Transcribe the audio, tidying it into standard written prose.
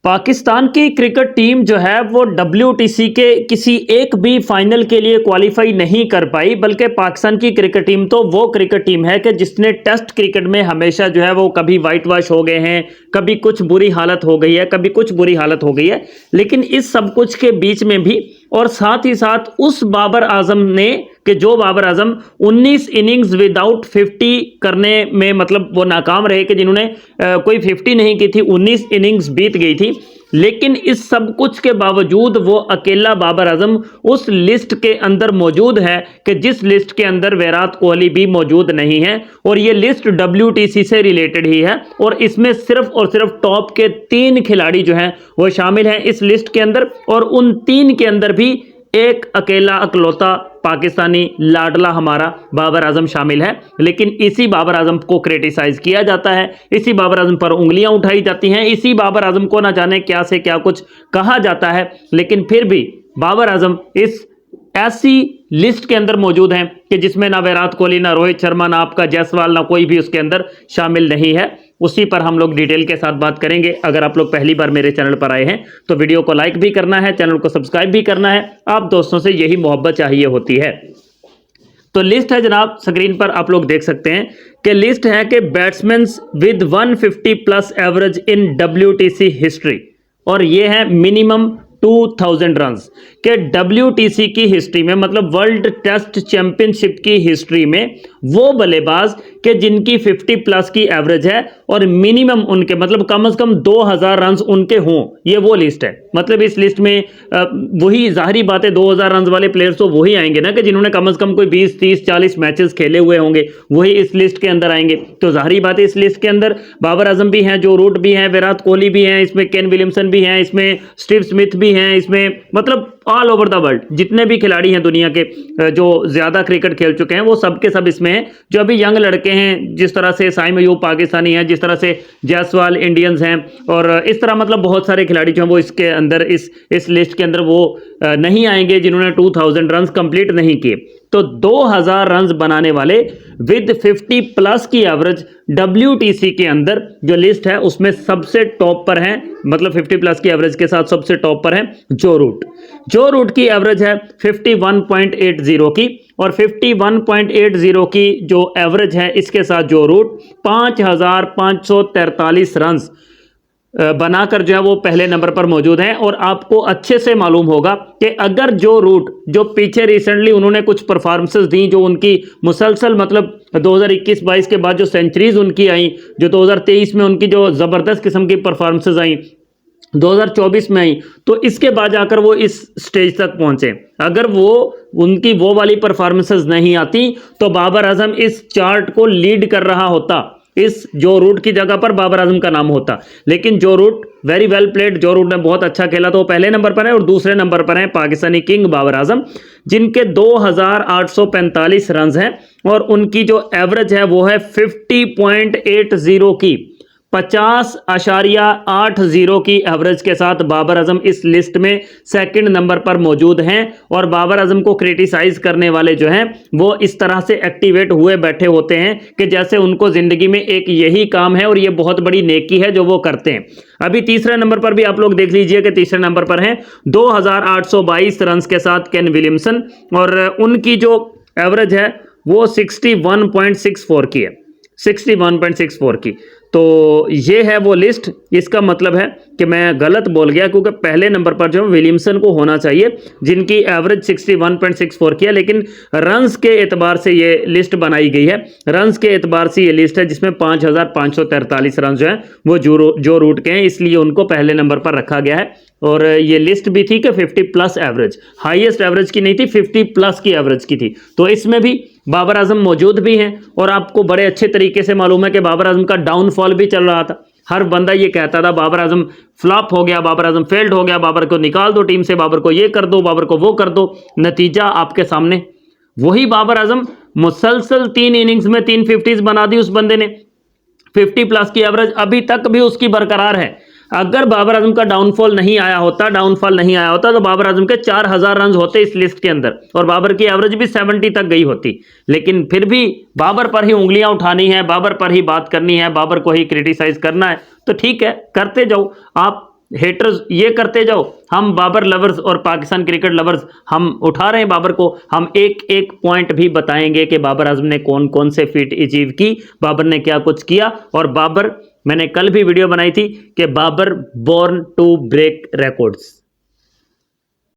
पाकिस्तान की cricket team जो है वो WTC के किसी एक भी फाइनल के लिए क्वालिफाई नहीं कर पाई, बल्कि पाकिस्तान की क्रिकेट टीम तो वो क्रिकेट टीम है कि जिसने टेस्ट क्रिकेट में हमेशा जो है वो कभी वाइट वॉश हो गए हैं, कभी कुछ बुरी हालत हो गई है, कभी कुछ बुरी हालत हो गई है। लेकिन इस सब कुछ के बीच में भी और साथ ही साथ उस बाबर आजम ने कि जो बाबर आजम 19 इनिंग्स विदाउट 50 करने में मतलब वो नाकाम रहे कि जिन्होंने कोई 50 नहीं की थी, 19 इनिंग्स बीत गई थी। लेकिन इस सब कुछ के बावजूद वो अकेला बाबर आजम उस लिस्ट के अंदर मौजूद है कि जिस लिस्ट के अंदर विराट कोहली भी मौजूद नहीं है। और ये लिस्ट WTC से रिलेटेड ही है और इसमें सिर्फ और सिर्फ टॉप के 3 खिलाड़ी जो हैं वो शामिल हैं इस लिस्ट के अंदर। और उन 3 के अंदर भी एक अकेला अकलौता पाकिस्तानी लाडला हमारा बाबर आजम शामिल है। लेकिन इसी बाबर आजम को क्रिटिसाइज किया जाता है, इसी बाबर आजम पर उंगलियां उठाई जाती हैं, इसी बाबर आजम को ना जाने क्या से क्या कुछ कहा जाता है। लेकिन फिर भी बाबर आजम इस ऐसी लिस्ट के अंदर मौजूद हैं कि जिसमें ना विराट कोहली, ना रोहित शर्मा, ना आपका जायसवाल, ना कोई भी उसके अंदर शामिल नहीं है। उसी पर हम लोग डिटेल के साथ बात करेंगे। अगर आप लोग पहली बार मेरे चैनल पर आए हैं तो वीडियो को लाइक भी करना है, चैनल को सब्सक्राइब भी करना है। आप दोस्तों से यही मोहब्बत चाहिए होती है। तो लिस्ट है जनाब, स्क्रीन पर आप लोग देख सकते हैं कि लिस्ट है कि batsman with 150 plus average in WTC history, और ये है मिनिमम 2000 रन्स के WTC की हिस्ट्री में, मतलब वर्ल्ड टेस्ट चैंपियनशिप की हिस्ट्री में वो बल्लेबाज के जिनकी 50 प्लस की एवरेज है और मिनिमम उनके मतलब कम से कम 2000 रन्स उनके हों, ये वो लिस्ट है। मतलब इस लिस्ट में वही जाहिर बात है 2000 रन्स वाले प्लेयर्स तो वही आएंगे ना कि जिन्होंने कम से कम कोई 20 30 40 मैचेस खेले हुए होंगे, वही इस लिस्ट के अंदर आएंगे। तो जाहिर बात है इस लिस्ट के अंदर बाबर आजम भी हैं, जो रूट भी हैं, विराट कोहली भी हैं, इसमें केन विलियमसन भी हैं, इसमें स्टीव स्मिथ भी हैं, इसमें मतलब ऑल ओवर द वर्ल्ड जितने भी खिलाड़ी हैं दुनिया के जो ज्यादा क्रिकेट खेल चुके हैं वो सब के सब इसमें हैं। जो अभी यंग लड़के हैं, जिस तरह से साइम अयूब पाकिस्तानी हैं, जिस तरह से जायसवाल इंडियंस हैं, और इस तरह मतलब बहुत सारे खिलाड़ी जो हैं वो इसके अंदर इस लिस्ट के अंदर वो नहीं आएंगे जिन्होंने 2000 रन्स कंप्लीट नहीं किए। तो 2000 रन्स बनाने वाले विद 50 प्लस की एवरेज WTC के अंदर जो लिस्ट है उसमें सबसे टॉप पर हैं, मतलब 50 प्लस की एवरेज के साथ सबसे टॉप पर हैं जो रूट की एवरेज है 51.80 की, और 51.80 की जो एवरेज है इसके साथ जो रूट 5543 रन्स बनाकर जो है वो पहले नंबर पर मौजूद हैं। और आपको अच्छे से मालूम होगा कि अगर जो रूट जो पीछे रिसेंटली उन्होंने कुछ परफॉर्मेंसेस दी, जो उनकी मुसलसल मतलब 2021-22 के बाद जो सेंचुरीज उनकी आई, जो 2023 में उनकी जो ज़बरदस्त किस्म की परफॉर्मेंसेस आई, 2024 में आई, तो इसके बाद जाकर वो इस स्टेज तक पहुंचे। अगर वो उनकी वो वाली परफॉर्मेंसेस नहीं आती तो बाबर आजम इस चार्ट को लीड कर रहा होता, इस जो रूट की जगह पर बाबर आजम का नाम होता। लेकिन जो रूट वेरी वेल प्लेड, जो रूट ने बहुत अच्छा खेला तो वो पहले नंबर पर है, और दूसरे नंबर पर है पाकिस्तानी किंग बाबर आजम जिनके 2845 रन हैं, और उनकी जो एवरेज है वो है 50.80 की, 50.80 की एवरेज के साथ बाबर आजम इस लिस्ट में सेकंड नंबर पर मौजूद हैं। और बाबर आजम को क्रिटिसाइज करने वाले जो हैं वो इस तरह से एक्टिवेट हुए बैठे होते हैं कि जैसे उनको जिंदगी में एक यही काम है और ये बहुत बड़ी नेकी है जो वो करते हैं। अभी तीसरे नंबर पर भी आप लोग देख लीजिए कि तीसरे नंबर पर हैं 2822 रन के साथ केन विलियमसन, और उनकी जो एवरेज है वो 61.64 की है, 61.64 की। तो ये है वो लिस्ट। इसका मतलब है कि मैं गलत बोल गया क्योंकि पहले नंबर पर जो विलियमसन को होना चाहिए जिनकी एवरेज 61.64 की है, लेकिन रन्स के एतबार से ये लिस्ट बनाई गई है। रन्स के एतबार से ये लिस्ट है जिसमें 5543 रन जो हैं वो जो रूट के हैं, इसलिए उनको पहले नंबर पर रखा गया है। और ये लिस्ट भी थी कि 50 प्लस एवरेज, हाईएस्ट एवरेज की नहीं थी, 50 प्लस की एवरेज की थी। तो इसमें भी बाबर आजम मौजूद भी हैं, और आपको बड़े अच्छे तरीके से मालूम है कि बाबर आजम का डाउनफॉल भी चल रहा था। हर बंदा ये कहता था बाबर आजम फ्लॉप हो गया, बाबर आजम फेल्ड हो गया, बाबर को निकाल दो टीम से, बाबर को ये कर दो, बाबर को वो कर दो। नतीजा आपके सामने, वही बाबर आजम मुसलसल 3 इनिंग्स में 3 50s बना दी उस बंदे ने, 50 प्लस की एवरेज अभी तक भी उसकी बरकरार है। अगर बाबर आजम का डाउनफॉल नहीं आया होता तो बाबर आजम के 4000 रन होते इस लिस्ट के अंदर, और बाबर की एवरेज भी 70 तक गई होती। लेकिन फिर भी बाबर पर ही उंगलियां उठानी है, बाबर पर ही बात करनी है, बाबर को ही क्रिटिसाइज करना है। तो ठीक है, करते जाओ आप। हेटर्स ये करते जाओ, हम बाबर लवर्स और पाकिस्तान क्रिकेट लवर्स हम उठा रहे हैं बाबर को। हम एक एक पॉइंट भी बताएंगे कि बाबर आजम ने कौन कौन से फीट अचीव की, बाबर ने क्या कुछ किया। और बाबर, मैंने कल भी वीडियो बनाई थी कि Babar born to break records.